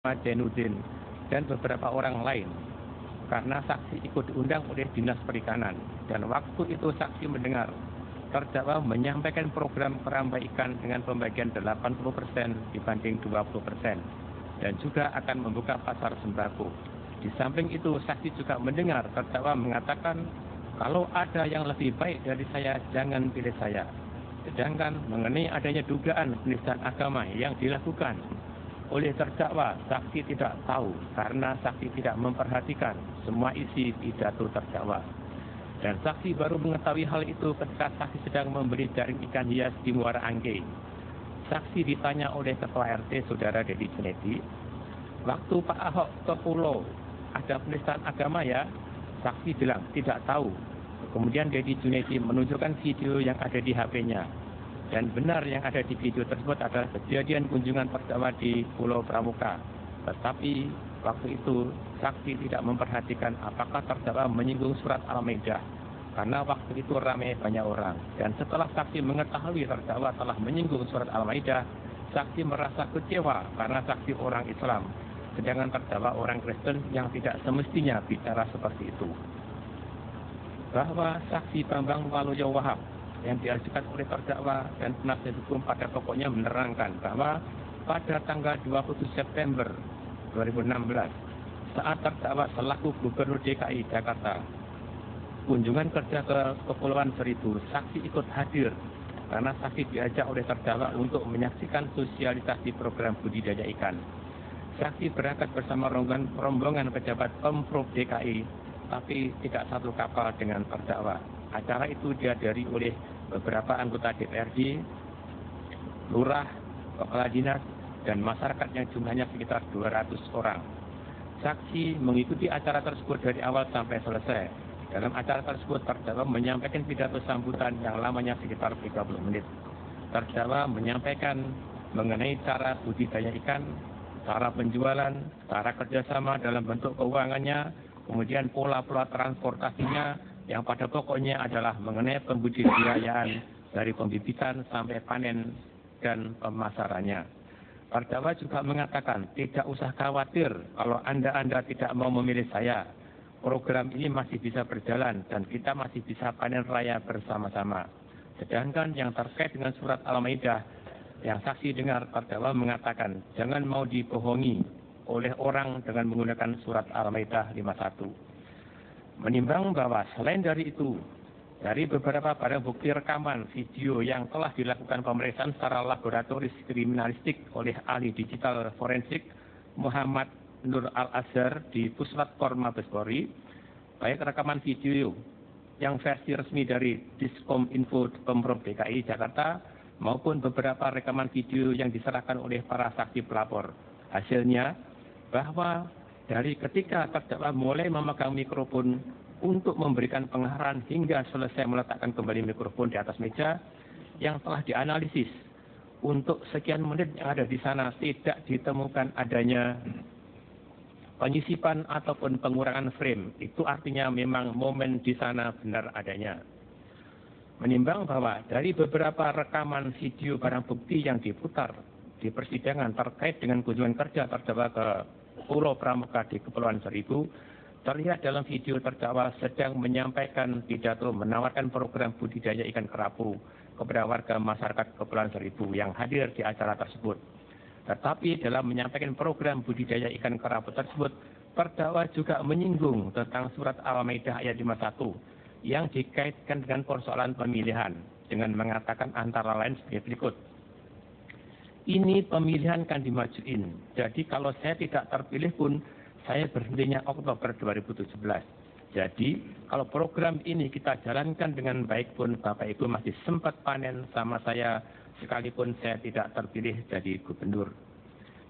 Jainuddin dan beberapa orang lain. Karena saksi ikut diundang oleh Dinas Perikanan, dan waktu itu saksi mendengar terdakwa menyampaikan program perambah ikan dengan pembagian 80% dibanding 20%, dan juga akan membuka pasar sembako. Di samping itu, saksi juga mendengar terdakwa mengatakan, kalau ada yang lebih baik dari saya, jangan pilih saya. Sedangkan mengenai adanya dugaan penistaan agama yang dilakukan oleh terdakwa, saksi tidak tahu karena saksi tidak memperhatikan semua isi pidato terdakwa. Dan saksi baru mengetahui hal itu ketika saksi sedang membeli jaring ikan hias di Muara Angke. Saksi ditanya oleh Ketua RT Saudara Dedi Junedi, waktu Pak Ahok ke Pulau ada penistaan agama ya? Saksi bilang tidak tahu. Kemudian Dedi Junedi menunjukkan video yang ada di HP-nya. Dan benar yang ada di video tersebut adalah kejadian kunjungan terdakwa di Pulau Pramuka. Tetapi waktu itu saksi tidak memperhatikan apakah terdakwa menyinggung surat Al-Maidah. Karena waktu itu ramai banyak orang. Dan setelah saksi mengetahui terdakwa telah menyinggung surat Al-Maidah, saksi merasa kecewa karena saksi orang Islam. Sedangkan terdakwa orang Kristen yang tidak semestinya bicara seperti itu. Bahwa saksi Bambang Waluyo Wahab yang diajukan oleh terdakwa dan penasihat hukum pada pokoknya menerangkan bahwa pada tanggal 27 September 2016, saat terdakwa selaku Gubernur DKI Jakarta kunjungan kerja ke Kepulauan Seribu, saksi ikut hadir karena saksi diajak oleh terdakwa untuk menyaksikan sosialisasi program budidaya ikan. Saksi berangkat bersama rombongan pejabat Pemprov DKI, tapi tidak satu kapal dengan terdakwa. Acara itu dihadiri oleh beberapa anggota DPRD, lurah, kepala dinas, dan masyarakat yang jumlahnya sekitar 200 orang. Saksi mengikuti acara tersebut dari awal sampai selesai. Dalam acara tersebut, terdakwa menyampaikan pidato sambutan yang lamanya sekitar 30 menit. Terdakwa menyampaikan mengenai cara budidaya ikan, cara penjualan, cara kerjasama dalam bentuk keuangannya, kemudian pola-pola transportasinya, yang pada pokoknya adalah mengenai pembudidayaan dari pembibitan sampai panen dan pemasarannya. Terdakwa juga mengatakan, tidak usah khawatir kalau Anda tidak mau memilih saya. Program ini masih bisa berjalan dan kita masih bisa panen raya bersama-sama. Sedangkan yang terkait dengan surat Al-Maidah, yang saksi dengar terdakwa mengatakan, jangan mau dibohongi oleh orang dengan menggunakan surat Al-Maidah 51. Menimbang bahwa selain dari itu, dari beberapa barang bukti rekaman video yang telah dilakukan pemeriksaan secara laboratoris kriminalistik oleh ahli digital forensik Muhammad Nur Al-Azhar di Puslat Kor Mabes Polri, baik rekaman video yang versi resmi dari Diskom Info Pemprov DKI Jakarta maupun beberapa rekaman video yang diserahkan oleh para saksi pelapor. Hasilnya bahwa dari ketika terdakwa mulai memegang mikrofon untuk memberikan pengarahan hingga selesai meletakkan kembali mikrofon di atas meja yang telah dianalisis untuk sekian menit yang ada di sana tidak ditemukan adanya penyisipan ataupun pengurangan frame. Itu artinya memang momen di sana benar adanya. Menimbang bahwa dari beberapa rekaman video barang bukti yang diputar di persidangan terkait dengan kunjungan kerja terdakwa ke Pulau Pramuka di Kepulauan Seribu, terlihat dalam video terdakwa sedang menyampaikan pidato menawarkan program budidaya ikan kerapu kepada warga masyarakat Kepulauan Seribu yang hadir di acara tersebut. Tetapi dalam menyampaikan program budidaya ikan kerapu tersebut, terdakwa juga menyinggung tentang surat Al-Maidah ayat 51 yang dikaitkan dengan persoalan pemilihan dengan mengatakan antara lain sebagai berikut. Ini pemilihan kan dimajuin. Jadi kalau saya tidak terpilih pun, saya berhentinya Oktober 2017. Jadi kalau program ini kita jalankan dengan baik pun, Bapak Ibu masih sempat panen sama saya, sekalipun saya tidak terpilih jadi gubernur.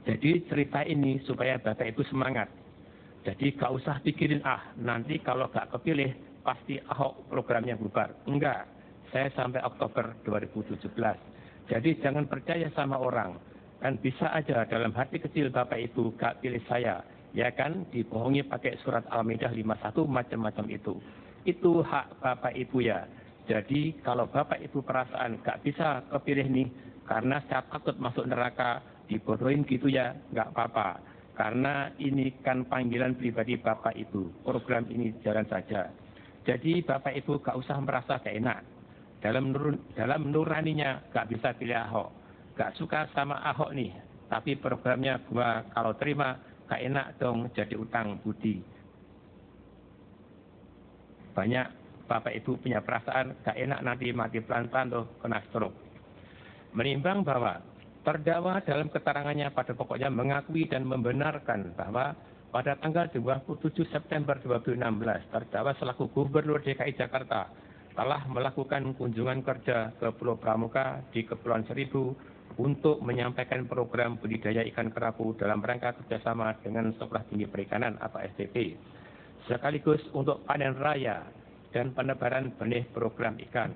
Jadi cerita ini supaya Bapak Ibu semangat. Jadi gak usah pikirin, nanti kalau gak kepilih, pasti Ahok programnya bubar. Enggak, saya sampai Oktober 2017. Jadi jangan percaya sama orang. Kan bisa aja dalam hati kecil Bapak Ibu gak pilih saya. Ya kan, dibohongi pakai surat Al-Maidah 51 macam-macam itu. Itu hak Bapak Ibu ya. Jadi kalau Bapak Ibu perasaan gak bisa kepilih nih, karena saya takut masuk neraka, dibodohin gitu ya, gak apa-apa. karena ini kan panggilan pribadi Bapak Ibu. Program ini jalan saja. Jadi Bapak Ibu gak usah merasa gak enak. Dalam nuraninya gak bisa pilih Ahok. Gak suka sama Ahok nih. Tapi programnya gua kalau terima gak enak dong jadi utang budi. Banyak Bapak Ibu punya perasaan gak enak nanti mati pelan-pelan tuh kena stroke. Menimbang bahwa terdakwa dalam keterangannya pada pokoknya mengakui dan membenarkan bahwa pada tanggal 27 September 2016, terdakwa selaku Gubernur DKI Jakarta telah melakukan kunjungan kerja ke Pulau Pramuka di Kepulauan Seribu untuk menyampaikan program budidaya ikan kerapu dalam rangka kerjasama dengan Sekolah Tinggi Perikanan atau STP, sekaligus untuk panen raya dan penebaran benih program ikan.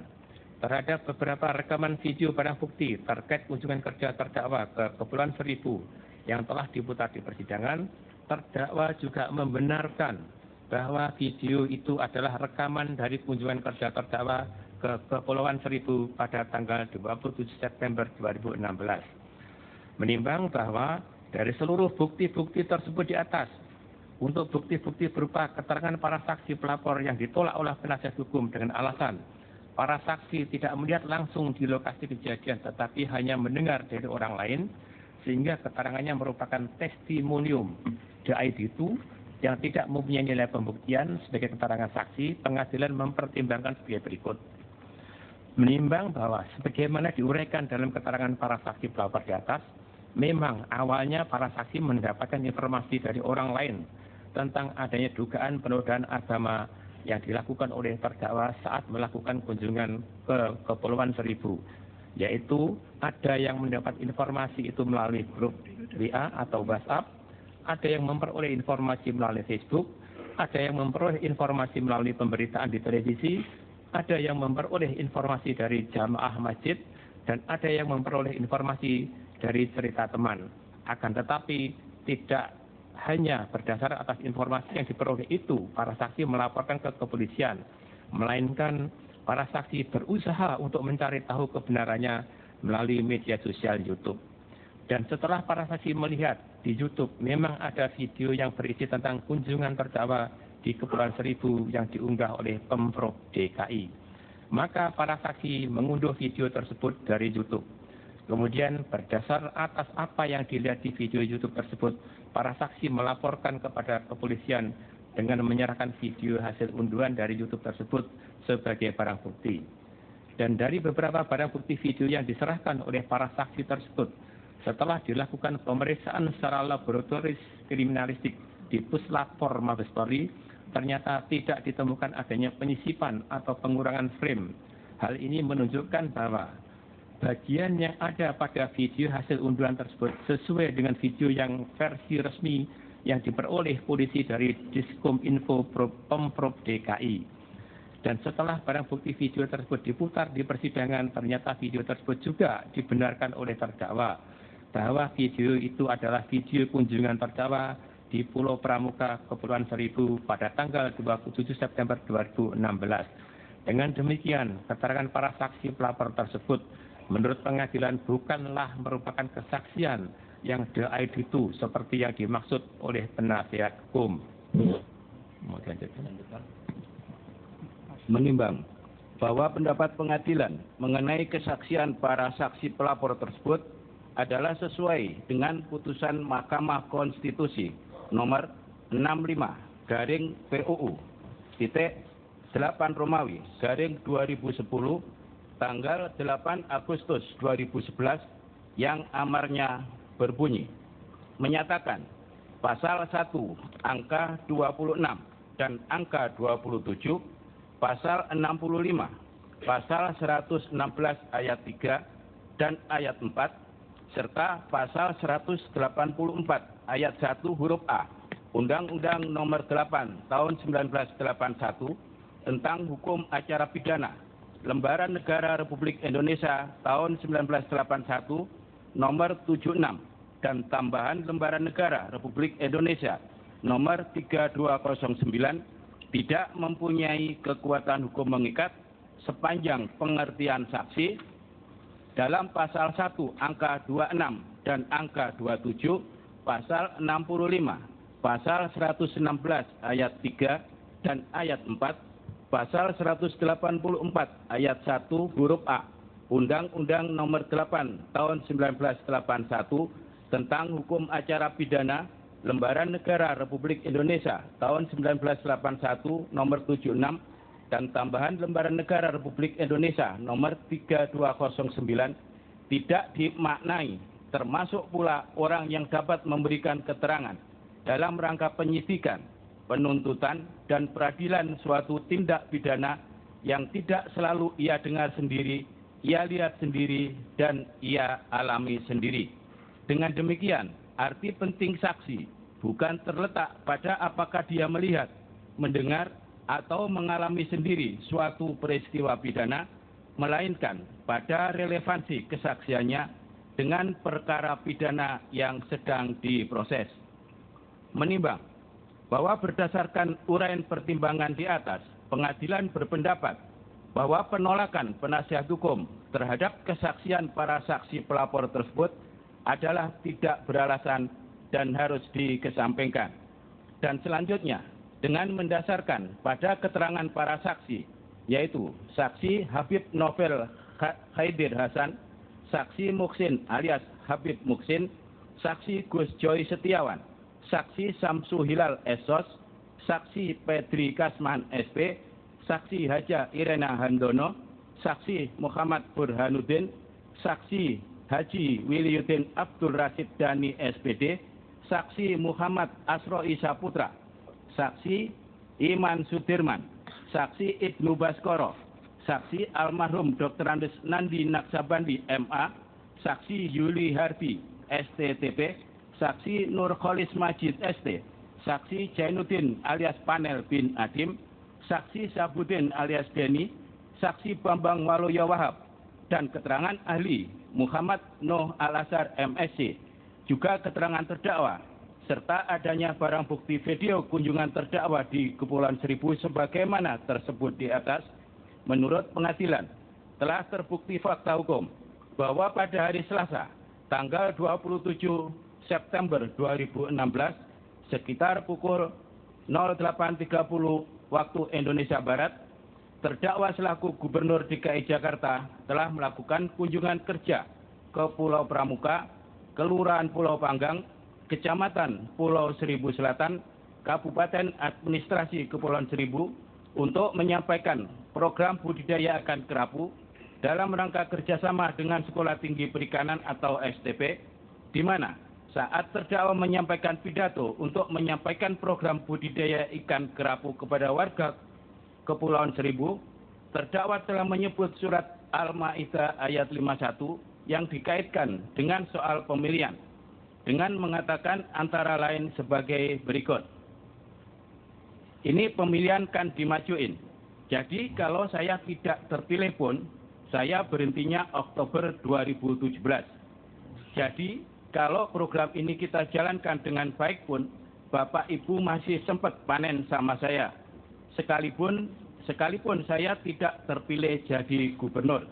Terhadap beberapa rekaman video barang bukti terkait kunjungan kerja terdakwa ke Kepulauan Seribu yang telah diputar di persidangan, terdakwa juga membenarkan bahwa video itu adalah rekaman dari kunjungan kerja terdakwa ke Kepulauan Seribu pada tanggal 27 September 2016. Menimbang bahwa dari seluruh bukti-bukti tersebut di atas, untuk bukti-bukti berupa keterangan para saksi pelapor yang ditolak oleh penasihat hukum dengan alasan para saksi tidak melihat langsung di lokasi kejadian tetapi hanya mendengar dari orang lain, sehingga keterangannya merupakan testimonium DID itu yang tidak mempunyai nilai pembuktian sebagai keterangan saksi. Pengadilan mempertimbangkan sebagai berikut. Menimbang bahwa sebagaimana diuraikan dalam keterangan para saksi pelapor di atas, memang awalnya para saksi mendapatkan informasi dari orang lain tentang adanya dugaan penodaan agama yang dilakukan oleh terdakwa saat melakukan kunjungan ke Kepulauan Seribu, yaitu ada yang mendapat informasi itu melalui grup WA atau WhatsApp, ada yang memperoleh informasi melalui Facebook, ada yang memperoleh informasi melalui pemberitaan di televisi, ada yang memperoleh informasi dari jamaah masjid, dan ada yang memperoleh informasi dari cerita teman. Akan tetapi tidak hanya berdasar atas informasi yang diperoleh itu, para saksi melaporkan ke kepolisian, melainkan para saksi berusaha untuk mencari tahu kebenarannya melalui media sosial YouTube. Dan setelah para saksi melihat di YouTube memang ada video yang berisi tentang kunjungan terdakwa di Kepulauan Seribu yang diunggah oleh Pemprov DKI, maka para saksi mengunduh video tersebut dari YouTube. Kemudian berdasar atas apa yang dilihat di video YouTube tersebut, para saksi melaporkan kepada kepolisian dengan menyerahkan video hasil unduhan dari YouTube tersebut sebagai barang bukti. Dan dari beberapa barang bukti video yang diserahkan oleh para saksi tersebut, setelah dilakukan pemeriksaan secara laboratoris kriminalistik di Puslapor Mabes Polri, ternyata tidak ditemukan adanya penyisipan atau pengurangan frame. Hal ini menunjukkan bahwa bagian yang ada pada video hasil unduhan tersebut sesuai dengan video yang versi resmi yang diperoleh polisi dari Diskominfo Pemprov DKI. Dan setelah barang bukti video tersebut diputar di persidangan, ternyata video tersebut juga dibenarkan oleh terdakwa bahwa video itu adalah video kunjungan terdakwa di Pulau Pramuka, Kepulauan Seribu pada tanggal 27 September 2016. Dengan demikian, keterangan para saksi pelapor tersebut menurut pengadilan bukanlah merupakan kesaksian yang DID itu seperti yang dimaksud oleh penasihat hukum. Menimbang bahwa pendapat pengadilan mengenai kesaksian para saksi pelapor tersebut adalah sesuai dengan putusan Mahkamah Konstitusi nomor 65/PUU titik 8 Romawi garing 2010 tanggal 8 Agustus 2011 yang amarnya berbunyi, menyatakan pasal 1 angka 26 dan angka 27, pasal 65, pasal 116 ayat 3 dan ayat 4, serta pasal 184 ayat 1 huruf A Undang-Undang Nomor 8 Tahun 1981 tentang Hukum Acara Pidana, Lembaran Negara Republik Indonesia tahun 1981 nomor 76 dan tambahan Lembaran Negara Republik Indonesia nomor 3209 tidak mempunyai kekuatan hukum mengikat sepanjang pengertian saksi dalam pasal 1 angka 26 dan angka 27 pasal 65, pasal 116 ayat 3 dan ayat 4, pasal 184 ayat 1 huruf A Undang-Undang Nomor 8 Tahun 1981 tentang Hukum Acara Pidana Lembaran Negara Republik Indonesia Tahun 1981 Nomor 76 dan tambahan Lembaran Negara Republik Indonesia Nomor 3209 tidak dimaknai termasuk pula orang yang dapat memberikan keterangan dalam rangka penyidikan, penuntutan, dan peradilan suatu tindak pidana yang tidak selalu ia dengar sendiri, ia lihat sendiri, dan ia alami sendiri. Dengan demikian, arti penting saksi bukan terletak pada apakah dia melihat, mendengar, atau mengalami sendiri suatu peristiwa pidana, melainkan pada relevansi kesaksiannya dengan perkara pidana yang sedang diproses. Menimbang bahwa berdasarkan uraian pertimbangan di atas, pengadilan berpendapat bahwa penolakan penasihat hukum terhadap kesaksian para saksi pelapor tersebut adalah tidak beralasan dan harus dikesampingkan. Dan selanjutnya, dengan mendasarkan pada keterangan para saksi, yaitu saksi Habib Novel Khaidir Hasan, saksi Muksin alias Habib Muksin, saksi Gus Joy Setiawan, saksi Samsu Hilal Esos, saksi Pedri Kasman SP, saksi Haja Irena Handono, saksi Muhammad Burhanuddin, saksi Haji Wiliuddin Abdul Rasid Dani SPD, saksi Muhammad Asroi Saputra, saksi Iman Sudirman, saksi Ibnu Baskoro, saksi almarhum Dr. Andes Nandi Naksabandi MA, saksi Yuli Harbi STTP, saksi Nur Kholis Majid ST, saksi Jainuddin alias Panel bin Adim, saksi Sabudin alias Deni, saksi Bambang Waluyo Wahab, dan keterangan ahli Muhammad Nuh Al-Azhar MSc, juga keterangan terdakwa, serta adanya barang bukti video kunjungan terdakwa di Kepulauan Seribu sebagaimana tersebut di atas, menurut pengadilan telah terbukti fakta hukum bahwa pada hari Selasa, tanggal 27 September 2016, sekitar pukul 08.30 waktu Indonesia Barat, terdakwa selaku Gubernur DKI Jakarta telah melakukan kunjungan kerja ke Pulau Pramuka, Kelurahan Pulau Panggang, Kecamatan Pulau Seribu Selatan, Kabupaten Administrasi Kepulauan Seribu, untuk menyampaikan program budidaya ikan kerapu dalam rangka kerjasama dengan Sekolah Tinggi Perikanan atau STP, di mana saat terdakwa menyampaikan pidato untuk menyampaikan program budidaya ikan kerapu kepada warga Kepulauan Seribu, terdakwa telah menyebut surat Al-Ma'idah ayat 51 yang dikaitkan dengan soal pemilihan, dengan mengatakan antara lain sebagai berikut. Ini pemilihan kan dimajuin. Jadi kalau saya tidak terpilih pun, saya berhentinya Oktober 2017. Jadi kalau program ini kita jalankan dengan baik pun, Bapak Ibu masih sempat panen sama saya. Sekalipun saya tidak terpilih jadi gubernur.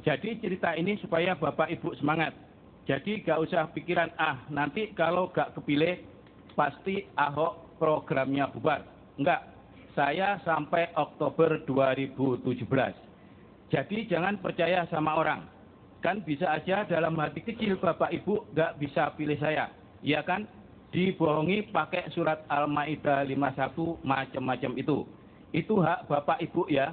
Jadi cerita ini supaya Bapak Ibu semangat. Jadi gak usah pikiran, nanti kalau gak kepilih, pasti Ahok programnya bubar. Enggak, saya sampai Oktober 2017. Jadi jangan percaya sama orang. Kan bisa aja dalam hati kecil Bapak Ibu gak bisa pilih saya. Iya kan? Dibohongi pakai surat Al-Ma'idah 51 macam-macam itu. Itu hak Bapak Ibu ya.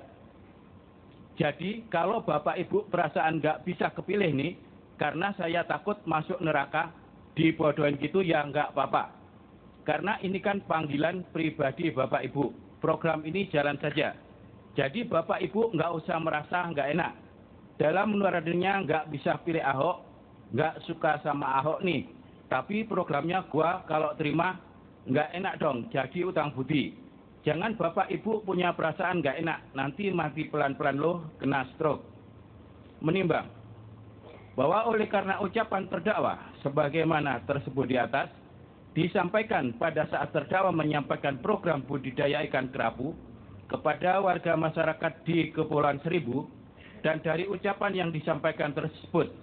Jadi kalau Bapak Ibu perasaan gak bisa kepilih nih, karena saya takut masuk neraka, dibodohin gitu ya nggak apa-apa. Karena ini kan panggilan pribadi Bapak Ibu. Program ini jalan saja. Jadi Bapak Ibu nggak usah merasa nggak enak. Dalam menurutnya nggak bisa pilih Ahok, nggak suka sama Ahok nih. Tapi programnya gua kalau terima nggak enak dong, jadi utang budi. Jangan Bapak Ibu punya perasaan nggak enak, nanti mati pelan-pelan loh, kena stroke. Menimbang bahwa oleh karena ucapan terdakwa sebagaimana tersebut di atas disampaikan pada saat terdakwa menyampaikan program budidaya ikan kerapu kepada warga masyarakat di Kepulauan Seribu, dan dari ucapan yang disampaikan tersebut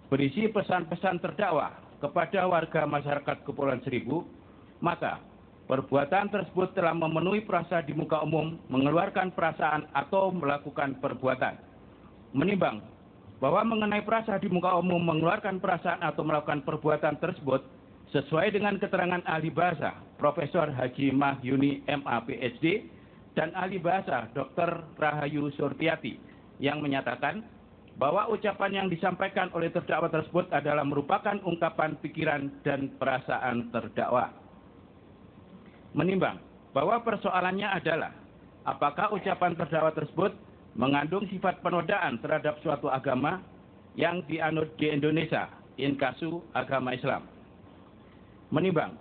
berisi pesan-pesan terdakwa kepada warga masyarakat Kepulauan Seribu, maka perbuatan tersebut telah memenuhi perasa di muka umum, mengeluarkan perasaan atau melakukan perbuatan. Menimbang bahwa mengenai perasa di muka umum, mengeluarkan perasaan atau melakukan perbuatan tersebut sesuai dengan keterangan ahli bahasa Profesor Haji Mahyuni MA PhD dan ahli bahasa Dr. Rahayu Surtiati yang menyatakan bahwa ucapan yang disampaikan oleh terdakwa tersebut adalah merupakan ungkapan pikiran dan perasaan terdakwa. Menimbang bahwa persoalannya adalah apakah ucapan terdakwa tersebut mengandung sifat penodaan terhadap suatu agama yang dianut di Indonesia, inkasu agama Islam. Menimbang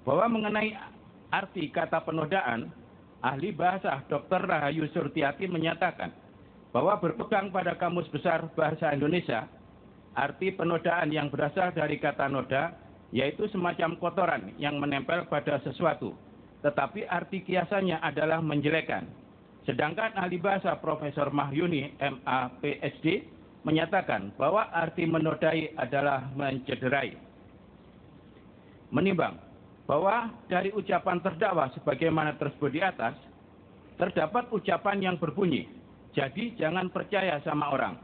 bahwa mengenai arti kata penodaan, ahli bahasa Dr. Rahayu Surtiati menyatakan bahwa berpegang pada Kamus Besar Bahasa Indonesia, arti penodaan yang berasal dari kata noda, yaitu semacam kotoran yang menempel pada sesuatu, tetapi arti kiasannya adalah menjelekkan. Sedangkan ahli bahasa Profesor Mahyuni MA PhD menyatakan bahwa arti menodai adalah mencederai. Menimbang bahwa dari ucapan terdakwa sebagaimana tersebut di atas, terdapat ucapan yang berbunyi, jadi jangan percaya sama orang.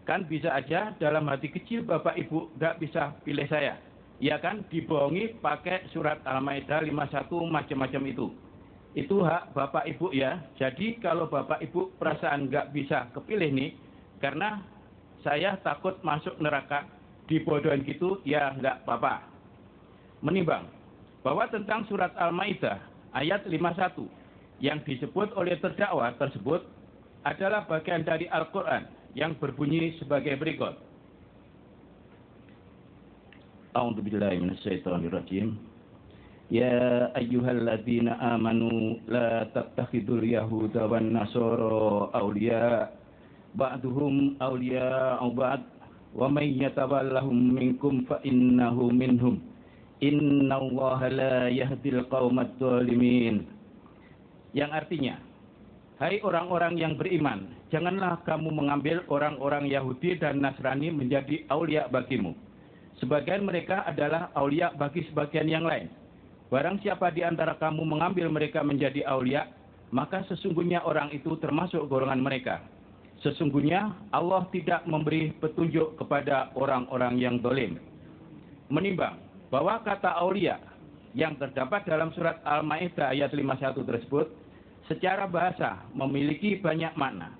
Kan bisa aja dalam hati kecil Bapak Ibu nggak bisa pilih saya. Ya kan, dibohongi pakai surat Al-Maidah 51 macam-macam itu. Itu hak Bapak Ibu ya. Jadi kalau Bapak Ibu perasaan nggak bisa kepilih nih, karena saya takut masuk neraka, dibodohin gitu, ya nggak apa-apa. Menimbang bahwa tentang surat Al-Maidah ayat 51 yang disebut oleh terdakwa tersebut adalah bagian dari Al-Quran yang berbunyi sebagai berikut. A'udzu billahi minasyaitonir rajim. Ya ayyuhalladzina amanu la tattakhidul yahuda wan nasara awliya ba'duhum awliya'u ba'd wa may yatawallahum minkum fa innahu minhum. Innallaha la yahdil qaumadz zalimin. Yang artinya, hai orang-orang yang beriman, janganlah kamu mengambil orang-orang Yahudi dan Nasrani menjadi aulia bagimu. Sebagian mereka adalah aulia bagi sebagian yang lain. Barang siapa di antara kamu mengambil mereka menjadi aulia, maka sesungguhnya orang itu termasuk golongan mereka. Sesungguhnya Allah tidak memberi petunjuk kepada orang-orang yang zalim. Menimbang bahwa kata aulia yang terdapat dalam surat Al-Maidah ayat 51 tersebut secara bahasa memiliki banyak makna.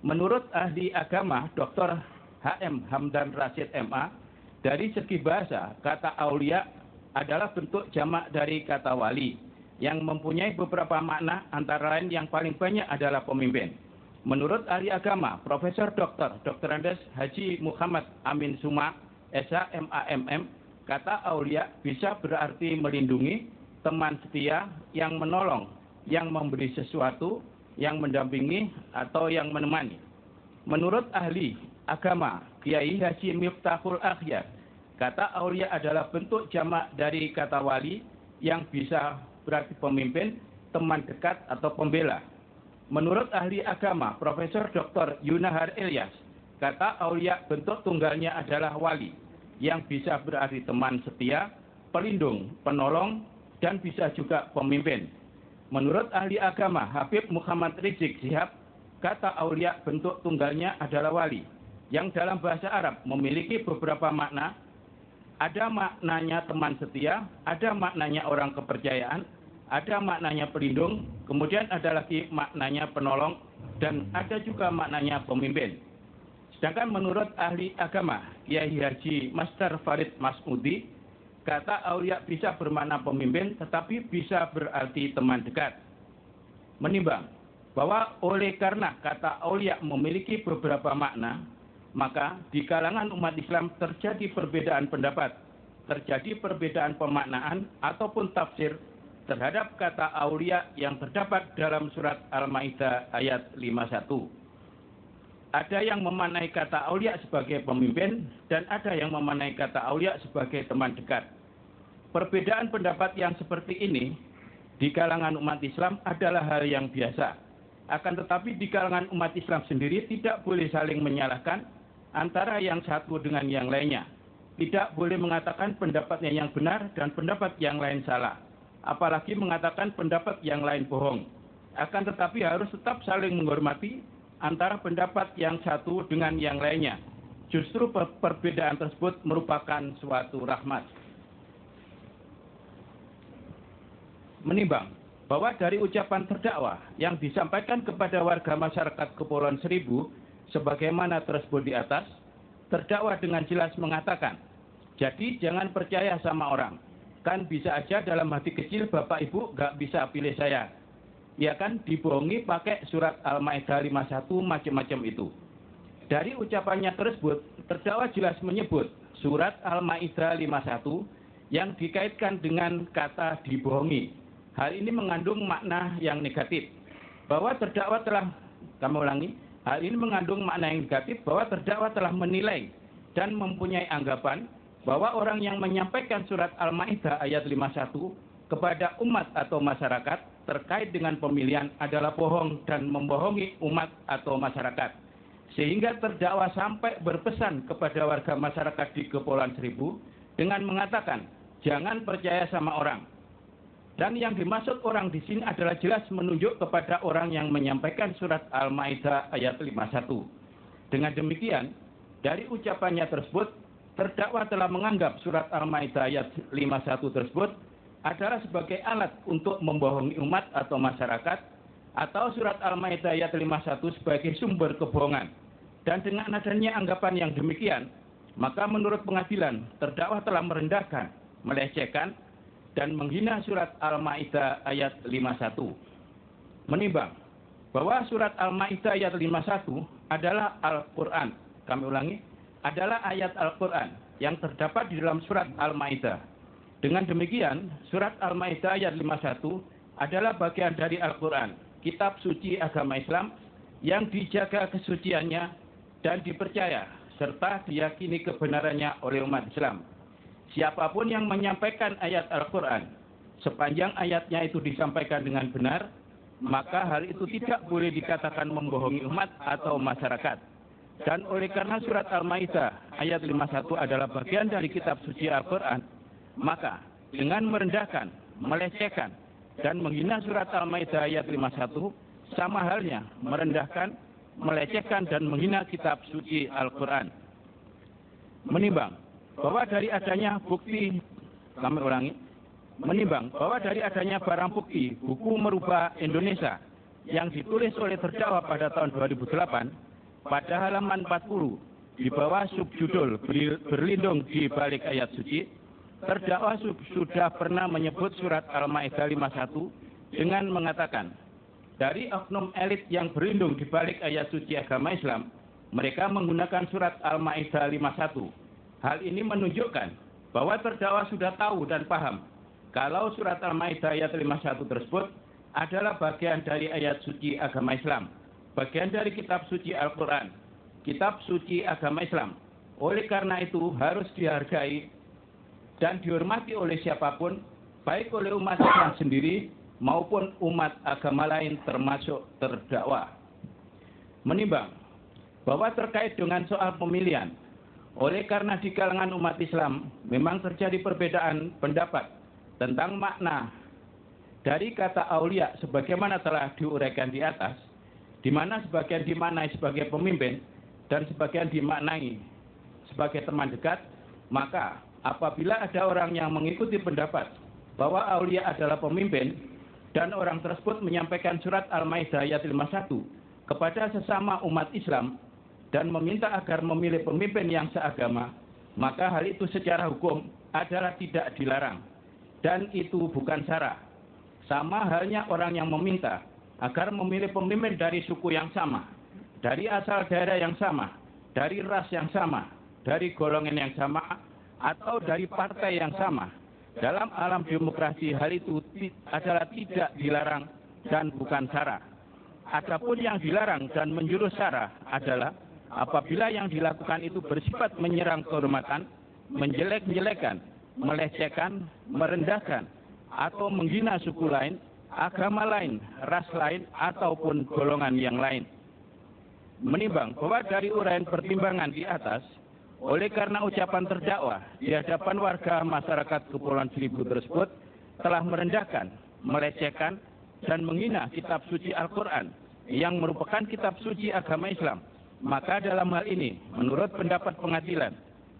Menurut ahli agama Dr. H.M. Hamdan Rashid MA, dari segi bahasa, kata aulia adalah bentuk jamak dari kata wali yang mempunyai beberapa makna, antara lain yang paling banyak adalah pemimpin. Menurut ahli agama Profesor Dr. Andes Haji Muhammad Amin Suma, SHMAMM, kata aulia bisa berarti melindungi, teman setia, yang menolong, yang memberi sesuatu, yang mendampingi, atau yang menemani. Menurut ahli agama Kiai Haji Miftahul Akhyar, kata aulia adalah bentuk jamak dari kata wali yang bisa berarti pemimpin, teman dekat, atau pembela. Menurut ahli agama Profesor Dr. Yunahar Ilyas, kata aulia bentuk tunggalnya adalah wali, yang bisa berarti teman setia, pelindung, penolong, dan bisa juga pemimpin. Menurut ahli agama Habib Muhammad Rizik Shihab, kata aulia bentuk tunggalnya adalah wali, yang dalam bahasa Arab memiliki beberapa makna. Ada maknanya teman setia, ada maknanya orang kepercayaan, ada maknanya pelindung, kemudian ada lagi maknanya penolong, dan ada juga maknanya pemimpin. Sedangkan menurut ahli agama Kiai Haji Master Farid Masmudi, kata aulia bisa bermakna pemimpin tetapi bisa berarti teman dekat. Menimbang bahwa oleh karena kata aulia memiliki beberapa makna, maka di kalangan umat Islam terjadi perbedaan pendapat, terjadi perbedaan pemaknaan ataupun tafsir terhadap kata aulia yang terdapat dalam surat Al-Maidah ayat 51. Ada yang memaknai kata aulia sebagai pemimpin dan ada yang memaknai kata aulia sebagai teman dekat. Perbedaan pendapat yang seperti ini di kalangan umat Islam adalah hal yang biasa. Akan tetapi di kalangan umat Islam sendiri tidak boleh saling menyalahkan antara yang satu dengan yang lainnya. tidak boleh mengatakan pendapatnya yang benar dan pendapat yang lain salah, apalagi mengatakan pendapat yang lain bohong. Akan tetapi harus tetap saling menghormati antara pendapat yang satu dengan yang lainnya. Justru perbedaan tersebut merupakan suatu rahmat. Menimbang bahwa dari ucapan terdakwa yang disampaikan kepada warga masyarakat Kepulauan Seribu sebagaimana tersebut di atas, terdakwa dengan jelas mengatakan, jadi jangan percaya sama orang. Kan bisa aja dalam hati kecil Bapak Ibu nggak bisa pilih saya. Ya kan dibohongi pakai surat Al-Maidah 51 macam-macam itu. Dari ucapannya tersebut, terdakwa jelas menyebut surat Al-Maidah 51 yang dikaitkan dengan kata dibohongi. Hal ini mengandung makna yang negatif. Bahwa terdakwa telah, hal ini mengandung makna yang negatif bahwa terdakwa telah menilai dan mempunyai anggapan bahwa orang yang menyampaikan surat Al-Maidah ayat 51 kepada umat atau masyarakat terkait dengan pemilihan adalah bohong dan membohongi umat atau masyarakat. Sehingga terdakwa sampai berpesan kepada warga masyarakat di Kepulauan Seribu dengan mengatakan, jangan percaya sama orang. Dan yang dimaksud orang di sini adalah jelas menunjuk kepada orang yang menyampaikan surat Al-Maidah ayat 51. Dengan demikian, dari ucapannya tersebut, terdakwa telah menganggap surat Al-Maidah ayat 51 tersebut adalah sebagai alat untuk membohongi umat atau masyarakat, atau surat Al-Maidah ayat 51 sebagai sumber kebohongan. Dan dengan adanya anggapan yang demikian, maka menurut pengadilan, terdakwa telah merendahkan, melecehkan, dan menghina surat Al-Maidah ayat 51. Menimbang bahwa surat Al-Maidah ayat 51 adalah Al-Quran. Kami ulangi, adalah ayat Al-Quran yang terdapat di dalam surat Al-Maidah. Dengan demikian, surat Al-Maidah ayat 51 adalah bagian dari Al-Quran, kitab suci agama Islam yang dijaga kesuciannya dan dipercaya serta diyakini kebenarannya oleh umat Islam. Siapapun yang menyampaikan ayat Al-Quran, sepanjang ayatnya itu disampaikan dengan benar, maka hal itu tidak boleh dikatakan membohongi umat atau masyarakat. Dan oleh karena surat Al-Maidah ayat 51 adalah bagian dari kitab suci Al-Quran, maka dengan merendahkan, melecehkan, dan menghina surat Al-Maidah ayat 51, sama halnya merendahkan, melecehkan, dan menghina kitab suci Al-Quran. Menimbang bahwa dari adanya bukti, menimbang bahwa dari adanya barang bukti buku merubah Indonesia yang ditulis oleh terdakwa pada tahun 2008, pada halaman 40, di bawah subjudul berlindung di balik ayat suci, terdakwa sudah pernah menyebut surat Al-Maidah 51 dengan mengatakan, dari oknum elit yang berlindung di balik ayat suci agama Islam, mereka menggunakan surat Al-Maidah 51. Hal ini menunjukkan bahwa terdakwa sudah tahu dan paham kalau surat Al-Maidah ayat 51 tersebut adalah bagian dari ayat suci agama Islam, bagian dari kitab suci Al-Quran, kitab suci agama Islam. Oleh karena itu harus dihargai dan dihormati oleh siapapun, baik oleh umat Islam sendiri maupun umat agama lain termasuk terdakwa. Menimbang bahwa terkait dengan soal pemilihan, oleh karena di kalangan umat Islam memang terjadi perbedaan pendapat tentang makna dari kata aulia sebagaimana telah diuraikan di atas, di mana sebagian dimaknai sebagai pemimpin dan sebagian dimaknai sebagai teman dekat, maka apabila ada orang yang mengikuti pendapat bahwa aulia adalah pemimpin dan orang tersebut menyampaikan surat Al-Maidah ayat 51 kepada sesama umat Islam dan meminta agar memilih pemimpin yang seagama, maka hal itu secara hukum adalah tidak dilarang dan itu bukan sara. Sama halnya orang yang meminta agar memilih pemimpin dari suku yang sama, dari asal daerah yang sama, dari ras yang sama, dari golongan yang sama, atau dari partai yang sama. Dalam alam demokrasi hal itu adalah tidak dilarang dan bukan sara. Adapun yang dilarang dan menjurus sara adalah apabila yang dilakukan itu bersifat menyerang kehormatan, menjelek-jelekan, melecehkan, merendahkan, atau menghina suku lain, agama lain, ras lain, ataupun golongan yang lain. Menimbang bahwa dari uraian pertimbangan di atas, oleh karena ucapan terdakwa di hadapan warga masyarakat Kepulauan Seribu tersebut telah merendahkan, melecehkan, dan menghina kitab suci Al-Quran yang merupakan kitab suci agama Islam, maka dalam hal ini, menurut pendapat pengadilan,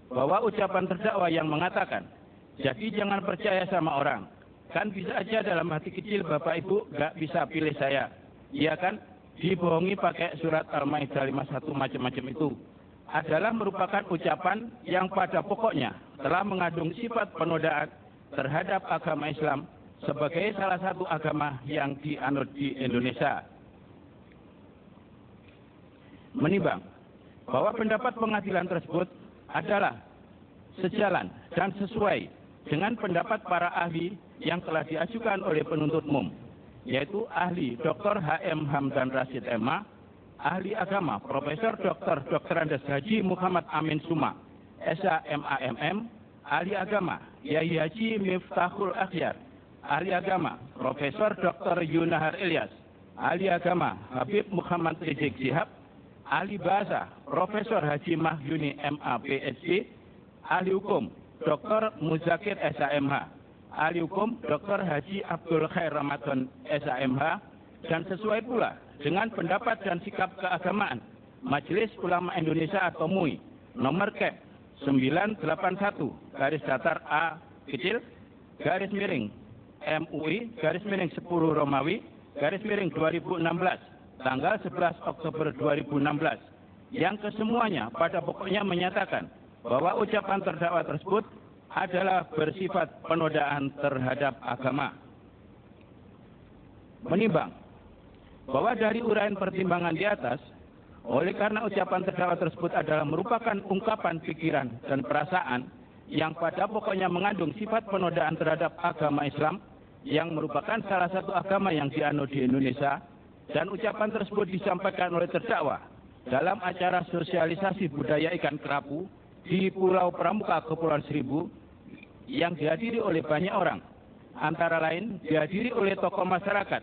bahwa ucapan terdakwa yang mengatakan, jadi jangan percaya sama orang, kan bisa aja dalam hati kecil Bapak Ibu gak bisa pilih saya, iya kan, dibohongi pakai surat Al-Maidah 51 macam-macam itu, adalah merupakan ucapan yang pada pokoknya telah mengandung sifat penodaan terhadap agama Islam sebagai salah satu agama yang dianut di Indonesia. Menimbang bahwa pendapat pengadilan tersebut adalah sejalan dan sesuai dengan pendapat para ahli yang telah diajukan oleh penuntut umum, yaitu ahli Dr. H.M. Hamdan Rashid MA, ahli agama Profesor Dr. Andes Haji Muhammad Amin Suma, SHMAMM, ahli agama Yai Haji Miftahul Akhyar, ahli agama Profesor Dr. Yunahar Ilyas, ahli agama Habib Muhammad Rizik Syihab, ahli bahasa Profesor Haji Mahyuni MA PhD, ahli hukum Dr. Muzakir SHMH, ahli hukum Dr. Haji Abdul Khair Ramadan SHMH, dan sesuai pula dengan pendapat dan sikap keagamaan Majelis Ulama Indonesia atau MUI nomor Kep 981 garis datar A kecil garis miring MUI garis miring 10 Romawi garis miring 2016 tanggal 11 Oktober 2016 yang kesemuanya pada pokoknya menyatakan bahwa ucapan terdakwa tersebut adalah bersifat penodaan terhadap agama. Menimbang bahwa dari uraian pertimbangan di atas, oleh karena ucapan terdakwa tersebut adalah merupakan ungkapan pikiran dan perasaan yang pada pokoknya mengandung sifat penodaan terhadap agama Islam yang merupakan salah satu agama yang dianut di Indonesia, dan ucapan tersebut disampaikan oleh terdakwa dalam acara sosialisasi budaya ikan kerapu di Pulau Pramuka Kepulauan Seribu yang dihadiri oleh banyak orang, antara lain dihadiri oleh tokoh masyarakat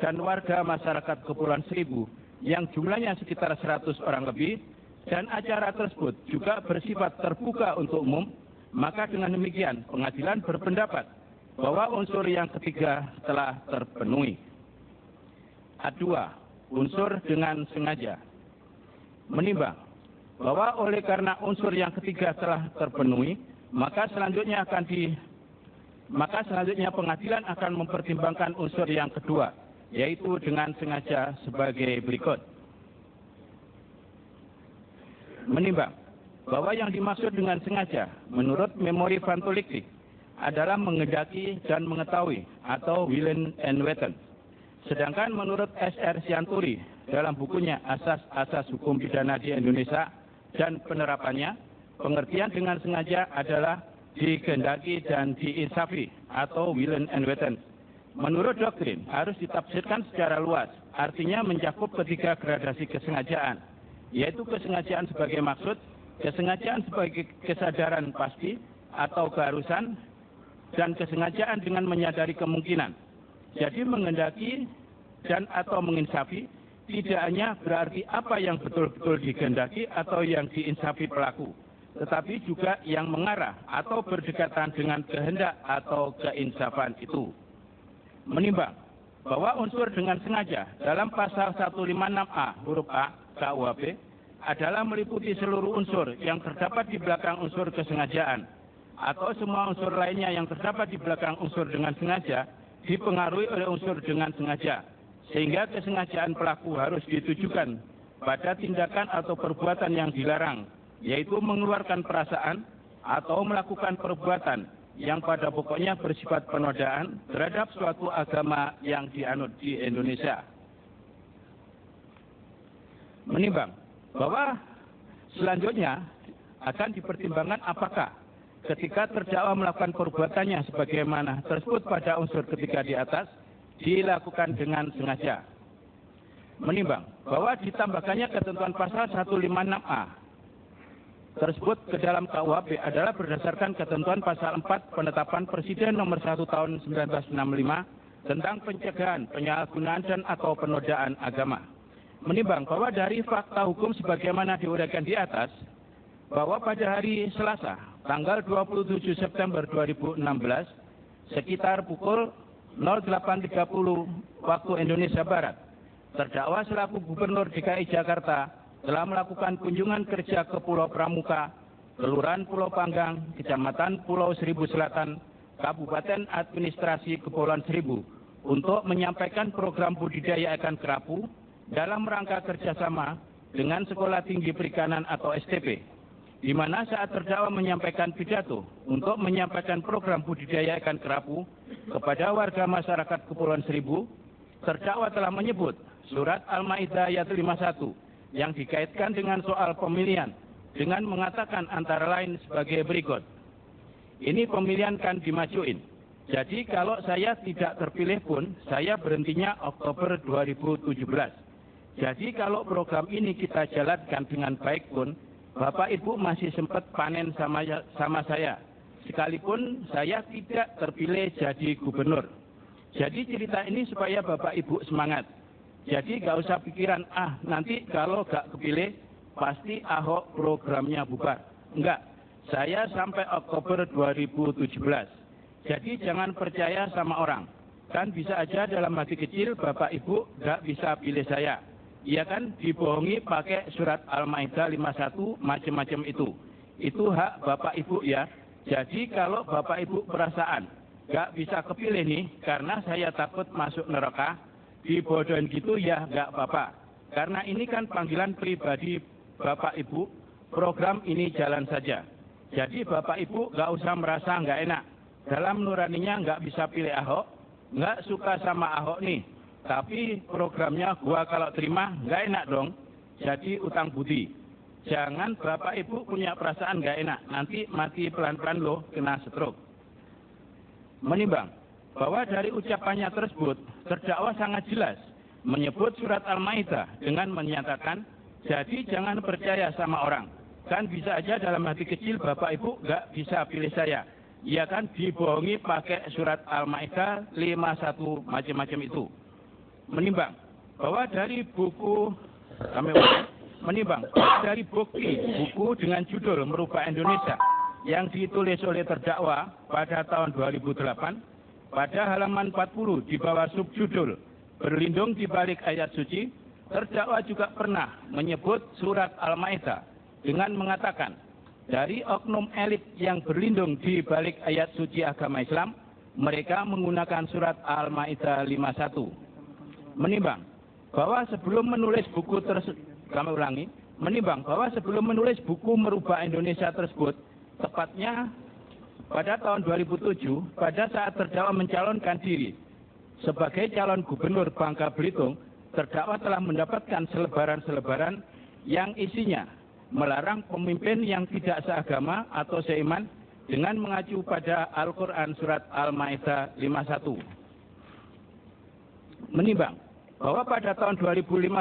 dan warga masyarakat Kepulauan Seribu yang jumlahnya sekitar 100 orang lebih, dan acara tersebut juga bersifat terbuka untuk umum, maka dengan demikian pengadilan berpendapat bahwa unsur yang ketiga telah terpenuhi. A2. Unsur dengan sengaja. Menimbang bahwa oleh karena unsur yang ketiga telah terpenuhi, maka selanjutnya pengadilan akan mempertimbangkan unsur yang kedua, yaitu dengan sengaja sebagai berikut. Menimbang bahwa yang dimaksud dengan sengaja menurut memori Van Toliktik adalah menghendaki dan mengetahui atau willen and weten. Sedangkan menurut S.R. Sianturi dalam bukunya Asas Hukum Pidana di Indonesia dan Penerapannya, pengertian dengan sengaja adalah dikehendaki dan diinsafi atau willen and weten. Menurut doktrin harus ditafsirkan secara luas, artinya mencakup ketiga gradasi kesengajaan, yaitu kesengajaan sebagai maksud, kesengajaan sebagai kesadaran pasti atau keharusan, dan kesengajaan dengan menyadari kemungkinan. Jadi menghendaki dan atau menginsafi tidak hanya berarti apa yang betul-betul dikehendaki atau yang diinsafi pelaku, tetapi juga yang mengarah atau berdekatan dengan kehendak atau keinsafan itu. Menimbang bahwa unsur dengan sengaja dalam pasal 156A huruf A KUHP adalah meliputi seluruh unsur yang terdapat di belakang unsur kesengajaan atau semua unsur lainnya yang terdapat di belakang unsur dengan sengaja dipengaruhi oleh unsur dengan sengaja, sehingga kesengajaan pelaku harus ditujukan pada tindakan atau perbuatan yang dilarang, yaitu mengeluarkan perasaan atau melakukan perbuatan yang pada pokoknya bersifat penodaan terhadap suatu agama yang dianut di Indonesia. Menimbang bahwa selanjutnya akan dipertimbangkan apakah ketika terdakwa melakukan perbuatannya sebagaimana tersebut pada unsur ketiga di atas dilakukan dengan sengaja. Menimbang bahwa ditambahkannya ketentuan pasal 156A tersebut ke dalam KUHP adalah berdasarkan ketentuan pasal 4 penetapan Presiden nomor 1 tahun 1965 tentang pencegahan, penyalahgunaan dan atau penodaan agama. Menimbang bahwa dari fakta hukum sebagaimana diuraikan di atas, bahwa pada hari Selasa, tanggal 27 September 2016, sekitar pukul 08.30 waktu Indonesia Barat, terdakwa selaku Gubernur DKI Jakarta telah melakukan kunjungan kerja ke Pulau Pramuka, Kelurahan Pulau Panggang, Kecamatan Pulau Seribu Selatan, Kabupaten Administrasi Kepulauan Seribu, untuk menyampaikan program budidaya ikan kerapu dalam rangka kerjasama dengan Sekolah Tinggi Perikanan atau STP, di mana saat terdakwa menyampaikan pidato untuk menyampaikan program budidaya ikan kerapu kepada warga masyarakat Kepulauan Seribu, terdakwa telah menyebut surat Al-Maidah ayat 51 yang dikaitkan dengan soal pemilihan dengan mengatakan antara lain sebagai berikut. Ini pemilihan kan dimajuin. Jadi kalau saya tidak terpilih pun, saya berhentinya Oktober 2017. Jadi kalau program ini kita jalankan dengan baik pun, Bapak Ibu masih sempat panen sama saya, sekalipun saya tidak terpilih jadi gubernur. Jadi cerita ini supaya Bapak Ibu semangat. Jadi gak usah pikiran, nanti kalau gak kepilih, pasti Ahok programnya bubar. Enggak, saya sampai Oktober 2017. Jadi jangan percaya sama orang. Kan bisa aja dalam hati kecil Bapak Ibu gak bisa pilih saya. Iya kan, dibohongi pakai surat Al-Maidah 51 macam-macam itu. Itu hak Bapak Ibu ya. Jadi kalau Bapak Ibu perasaan gak bisa kepilih nih karena saya takut masuk neraka, dibodohin gitu ya gak apa-apa. Karena ini kan panggilan pribadi Bapak Ibu, program ini jalan saja. Jadi Bapak Ibu gak usah merasa gak enak. Dalam nuraninya gak bisa pilih Ahok, gak suka sama Ahok nih. Tapi programnya gua kalau terima nggak enak dong, jadi utang budi. Jangan Bapak Ibu punya perasaan nggak enak, nanti mati pelan-pelan loh, kena stroke. Menimbang bahwa dari ucapannya tersebut, terdakwa sangat jelas menyebut surat Al-Maidah dengan menyatakan, jadi jangan percaya sama orang. Kan bisa aja dalam hati kecil Bapak Ibu nggak bisa pilih saya. Ia kan dibohongi pakai surat Al-Maidah 51 macam-macam itu. Menimbang bahwa dari bukti buku dengan judul Merubah Indonesia yang ditulis oleh terdakwa pada tahun 2008, pada halaman 40 di bawah subjudul Berlindung di Balik Ayat Suci, terdakwa juga pernah menyebut surat Al-Maidah dengan mengatakan, dari oknum elit yang berlindung di balik ayat suci agama Islam, mereka menggunakan surat Al-Maidah 51. Menimbang bahwa sebelum menulis buku Merubah Indonesia tersebut, tepatnya pada tahun 2007, pada saat terdakwa mencalonkan diri sebagai calon gubernur Bangka Belitung, terdakwa telah mendapatkan selebaran-selebaran yang isinya melarang pemimpin yang tidak seagama atau seiman dengan mengacu pada Al-Quran surat Al-Maidah 51. Menimbang bahwa pada tahun 2015